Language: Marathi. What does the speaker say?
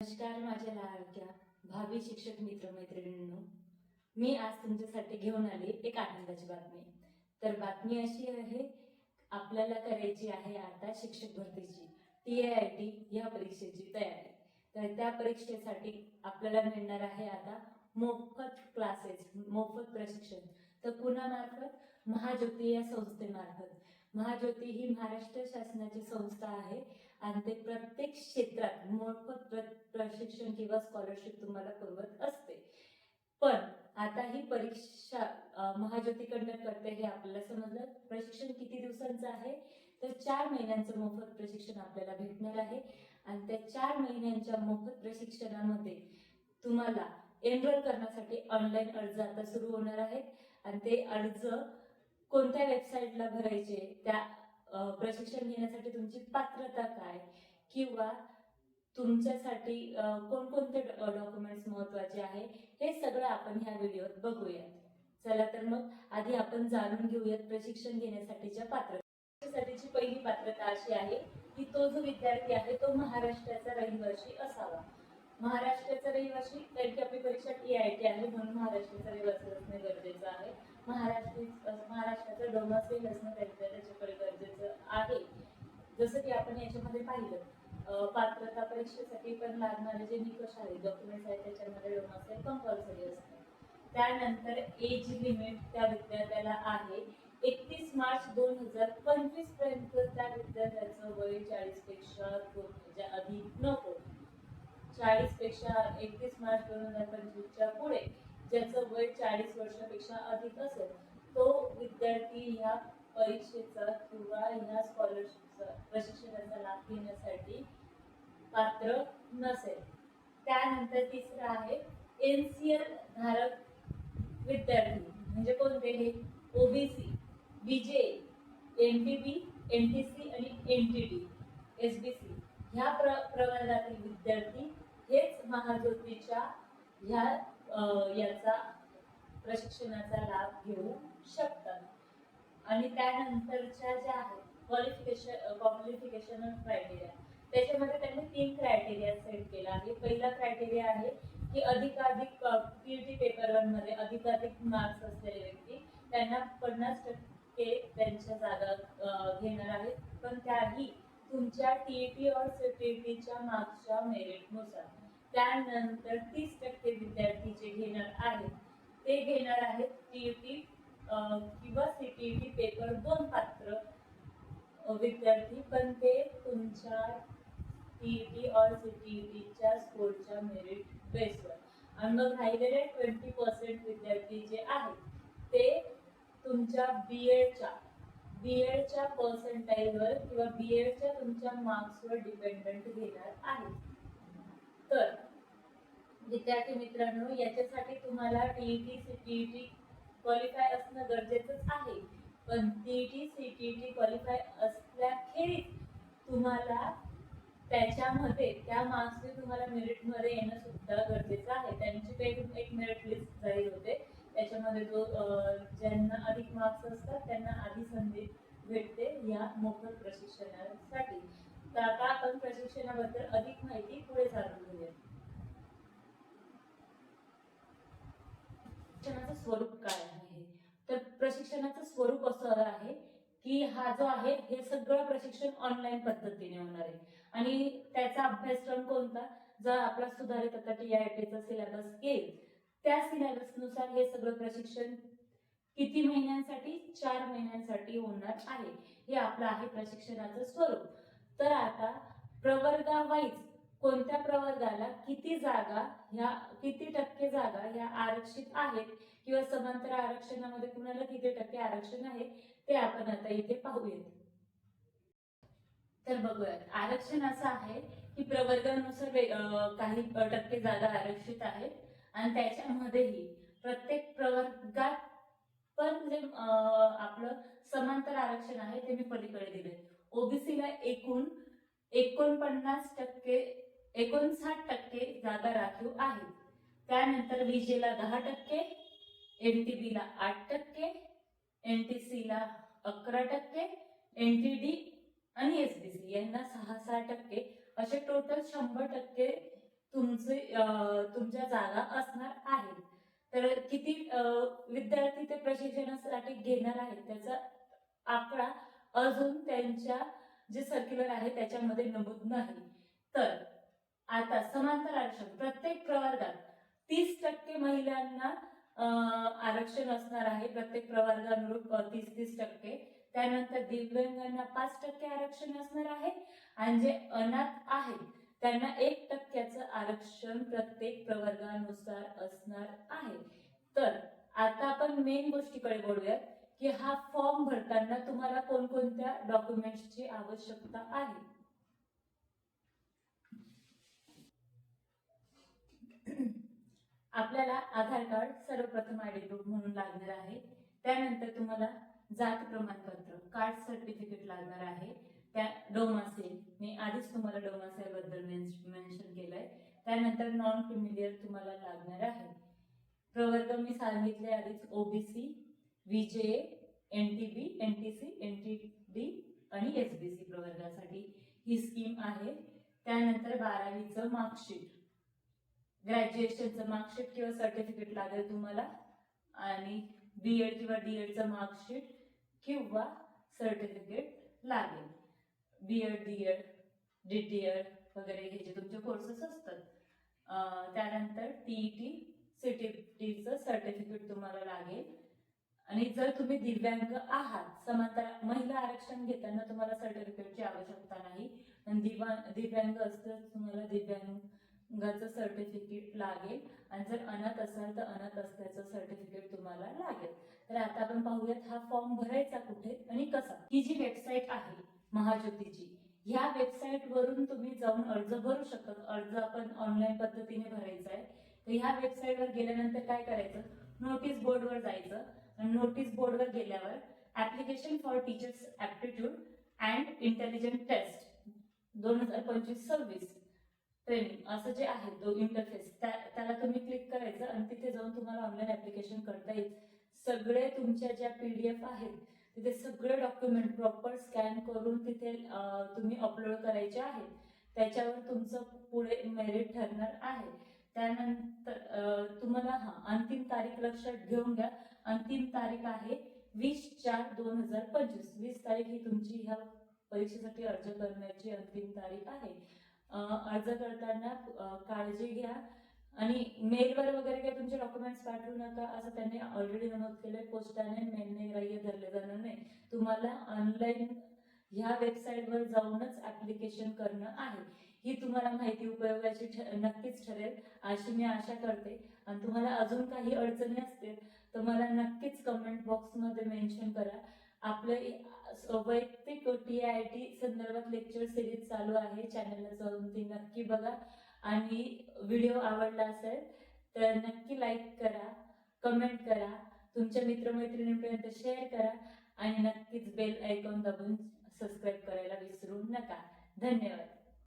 नमस्कार माझ्या लाडक्या भावी शिक्षक मित्र मैत्रिणींनो, मी आज तुमच्यासाठी घेऊन आली एक आनंदाची बातमी. तर बातमी अशी आहे, आपल्याला करायची आहे आता शिक्षक भरतीची TIIT या परीक्षेची तयारी. तर त्या परीक्षेसाठी आपल्याला मिळणार आहे आता मोफत क्लासेस, मोफत प्रशिक्षण. तर कुणामार्फत? महाज्योती या संस्थेमार्फत. महाज्योती ही महाराष्ट्र शासनाची संस्था आहे आणि ते प्रत्येक क्षेत्रात मोफत प्रशिक्षण किंवा स्कॉलरशिप तुम्हाला पुरवत असते. पण आता ही परीक्षा महाज्योतीकडनं करते हे आपल्याला समजलं. प्रशिक्षण किती दिवसांचं आहे? तर 4 महिन्यांचं मोफत प्रशिक्षण आपल्याला भेटणार आहे आणि त्या 4 महिन्यांच्या मोफत प्रशिक्षणामध्ये तुम्हाला एनरोल करण्यासाठी ऑनलाईन अर्ज आता सुरू होणार आहेत आणि ते अर्ज कोणत्या वेबसाईटला भरायचे, त्या प्रशिक्षण घेण्यासाठी तुमची पात्रता काय किंवा तुमच्यासाठी कोणकोणते डॉक्युमेंट्स महत्वाचे आहे हे सगळं आपण ह्या व्हिडिओत बघूयात. चला तर मग आधी आपण जाणून घेऊयात प्रशिक्षण घेण्यासाठीच्या पात्रतेसाठीची पहिली पात्रता अशी आहे की तो जो विद्यार्थी आहे तो महाराष्ट्राचा रहिवासी असावा. महाराष्ट्राचा रहिवासी, कारण की आपली परीक्षा TIIT आहे म्हणून महाराष्ट्राचा रहिवासी असणे गरजेचं आहे. महाराष्ट्राचं डोमेसाईल असणं त्याच्याकडे गरजेचं आहे. जसं की आपण याच्यामध्ये पाहिलं, पात्रता परीक्षेसाठी पण लागणारे जे निकष आहेत, डॉक्युमेंट्स आहेत, त्याच्यामध्ये डोमेसाईल कंपल्सरी असतं. त्यानंतर एज लिमिट त्या विद्यार्थ्याला आहे 31 मार्च 2025 पर्यंत त्या विद्यार्थ्याचं वय 40 पेक्षा अधिक नको. 40 पेक्षा 31 मार्च 2025च्या पुढे ज्याचं वय 40 वर्षापेक्षा अधिक असेल तो विद्यार्थी ह्या परीक्षेचा किंवा ह्या स्कॉलरशिपचा प्रशिक्षणाचा लाभ घेण्यासाठी पात्र नसेल. त्यानंतर तिसरं आहे NCL धारक विद्यार्थी, म्हणजे कोणते? हे OBC, BJ, NTB, NTC आणि NTD, SBC ह्या प्रवर्गातील विद्यार्थी हेच महाज्योतीच्या ह्या याचा प्रशिक्षणाचा लाभ घेऊ शकतात. आणि त्यानंतरच्या ज्या आहेत क्वालिफिकेशन क्रायटेरिया, त्याच्यामध्ये त्यांनी 3 क्रायटेरिया सेट केला आहे. पहिला क्रायटेरिया आहे की अधिकाधिक TET पेपर 1 मध्ये अधिकाधिक मार्क्स असलेले व्यक्ती, त्यांना 50% त्यांच्या जागा घेणार आहेत, पण त्याही तुमच्या TET और CTETच्या मार्क्सच्या मेरिटनुसार. त्यानंतर 30% विद्यार्थी जे घेणार आहेत ते घेणार आहेत TET किंवा CTET पेपर 2 पात्र विद्यार्थी, पण ते तुमच्या TET और CTETच्या स्कोरच्या मेरिट बेसवर. आणि मग राहिलेले 20% विद्यार्थी जे आहेत ते तुमच्या BEdच्या पर्सेंटाईलवर किंवा BEdच्या तुमच्या मार्क्सवर डिपेंडंट घेणार आहेत. तर विद्यार्थी मित्रांनो, याच्यासाठी तुम्हाला TET CTET क्वालिफाय असणं गरजेचंच आहे. पण TET CTET क्वालिफाय असल्याखेरीज तुम्हाला त्याच्यामध्ये त्या मार्क्सने तुम्हाला मेरिटमध्ये येणं सुद्धा गरजेचं आहे. त्यांची एक मेरिट लिस्ट जाहीर होते, त्याच्यामध्ये जो ज्यांना अधिक मार्क्स असतात त्यांना आधी संधी भेटते या मोफत प्रशिक्षणासाठी. तर आता आपण प्रशिक्षणाबद्दल अधिक माहिती पुढे जाणून घेऊया. प्रशिक्षणाचं स्वरूप काय आहे? तर प्रशिक्षणाचं स्वरूप असं आहे की हा जो आहे हे सगळं प्रशिक्षण ऑनलाईन पद्धतीने होणार आहे आणि त्याचा अभ्यासक्रम कोणता? जर आपला सुधारित आता TIITचा सिलेबस येईल त्या सिलेबसनुसार हे सगळं प्रशिक्षण किती महिन्यांसाठी? 4 महिन्यांसाठी होणार आहे. हे आपलं आहे प्रशिक्षणाचं स्वरूप. तर आता प्रवर्गावाईज कोणत्या प्रवर्गाला किती जागा, ह्या किती टक्के जागा ह्या आरक्षित आहेत किंवा समांतर आरक्षणामध्ये कुणाला किती टक्के आरक्षण आहे ते आपण आता इथे पाहूयात. तर बघूयात. आरक्षण असं आहे की प्रवर्गानुसार काही टक्के जागा आरक्षित आहेत आणि त्याच्यामध्येही प्रत्येक प्रवर्गात पण जे आपलं समांतर आरक्षण आहे ते मी पलीकडे दिले. OBCला एकूण 59% जागा राखीव आहेत. त्यानंतर BJला 10%, NTBला 8%, NTCला 11%, NTD आणि SBC यांना 6% असे टोटल 100% तुमच्या जागा असणार आहेत. तर किती विद्यार्थी ते प्रशिक्षणासाठी घेणार आहेत त्याचा आकडा अजून त्यांच्या जे सर्क्युलर आहे त्याच्यामध्ये नमूद नाही. तर आता समांतर आरक्षण प्रत्येक प्रवर्गात 30% महिलांना आरक्षण असणार आहे. प्रत्येक प्रवर्गानुरूप 30-30%. त्यानंतर दिव्यांगांना 5% आरक्षण असणार आहे आणि जे अनाथ आहेत त्यांना 1% आरक्षण प्रत्येक प्रवर्गानुसार असणार आहे. तर आता आपण मेन गोष्टीकडे बोलूयात की हा फॉर्म भरताना तुम्हाला कोणकोणत्या डॉक्युमेंट्सची आवश्यकता आहे. आपल्याला आधार कार्ड सर्वप्रथम आयडी प्रूफ म्हणून लागणार आहे. त्यानंतर तुम्हाला जात प्रमाणपत्र कास्ट सर्टिफिकेट लागणार आहे. त्या डोमासेल मी आधीच तुम्हाला डोमासेल बद्दल मेन्शन केलंय. त्यानंतर नॉन क्रिमिलियर तुम्हाला लागणार आहे. प्रवर्ग मी सांगितले आधीच ओबीसी, विजे, एनटीबी, एनटीसी, एनटीडी आणि एसबीसी प्रवर्गासाठी ही स्कीम आहे. त्यानंतर 12वीचं मार्कशीट, ग्रॅज्युएशनचं मार्कशीट किंवा सर्टिफिकेट लागेल तुम्हाला आणि बीएड किंवा डीएडचं मार्कशीट किंवा सर्टिफिकेट लागेल. बीएड, डीएड, डीटीएड वगैरे हे जे तुमचे कोर्सेस असतात. त्यानंतर टीईटी, सीटीईटीचं सर्टिफिकेट तुम्हाला लागेल. आणि जर तुम्ही दिव्यांग आहात, समांतर महिला आरक्षण घेताना तुम्हाला सर्टिफिकेटची आवश्यकता नाही, पण दिव्यांग असतं तुम्हाला दिव्यांगाचं सर्टिफिकेट लागेल. आणि जर अनाथ असाल तर अनाथ असल्याचं सर्टिफिकेट तुम्हाला लागेल. तर आता आपण पाहूयात हा फॉर्म भरायचा कुठे आणि कसा. ही जी वेबसाईट आहे महाज्योतीची, ह्या वेबसाईट वरून तुम्ही जाऊन अर्ज भरू शकता. अर्ज आपण ऑनलाईन पद्धतीने भरायचा आहे. तर ह्या वेबसाईटवर गेल्यानंतर काय करायचं, नोटीस बोर्डवर जायचं. नोटीस बोर्डवर गेल्यावर application for teachers aptitude and intelligent test 2025-26 training असं जे आहे तो इंटरफेस त्याला तुम्ही क्लिक करायचं आणि तिथे जाऊन तुम्हाला ऑनलाईन ऍप्लिकेशन करता येईल. सगळे तुमच्या ज्या PDF आहेत तिथे सगळे डॉक्युमेंट प्रॉपर स्कॅन करून तिथे तुम्ही अपलोड करायचे आहेत. त्याच्यावर तुमचं पुढे मेरिट ठरणार आहे. त्यानंतर तुम्हाला अंतिम तारीख लक्षात घेऊन घ्या. अंतिम तारीख आहे 20/4/2025. 20 तारीख ही तुमची ह्या परीक्षेसाठी अर्ज करण्याची अंतिम तारीख आहे. अर्ज करताना काळजी घ्या आणि मेलवर वगैरे काही तुमचे डॉक्युमेंट्स पाठवू नका असं त्यांनी ऑलरेडी नमूद केलंय. पोस्टाने मेलने ग्राह्य धरले जाणार नाही. तुम्हाला ऑनलाईन ह्या वेबसाईटवर जाऊनच ऍप्लिकेशन करणं आहे. ही तुम्हाला माहिती उपयोगाची नक्कीच ठरेल अशी मी आशा करते. आणि तुम्हाला अजून काही अडचणी असतील तर मला नक्कीच कमेंट बॉक्समध्ये मेन्शन करा. आपले वैयक्तिक TIT संदर्भात लेक्चर सिरीज चालू आहे. चॅनलला जाऊन ती नक्की बघा आणि व्हिडिओ आवडला असेल तर नक्की लाईक करा, कमेंट करा, तुमच्या मित्रमैत्रिणींपर्यंत शेअर करा आणि नक्कीच बेल आयकॉन दाबून सबस्क्राईब करायला विसरू नका. धन्यवाद.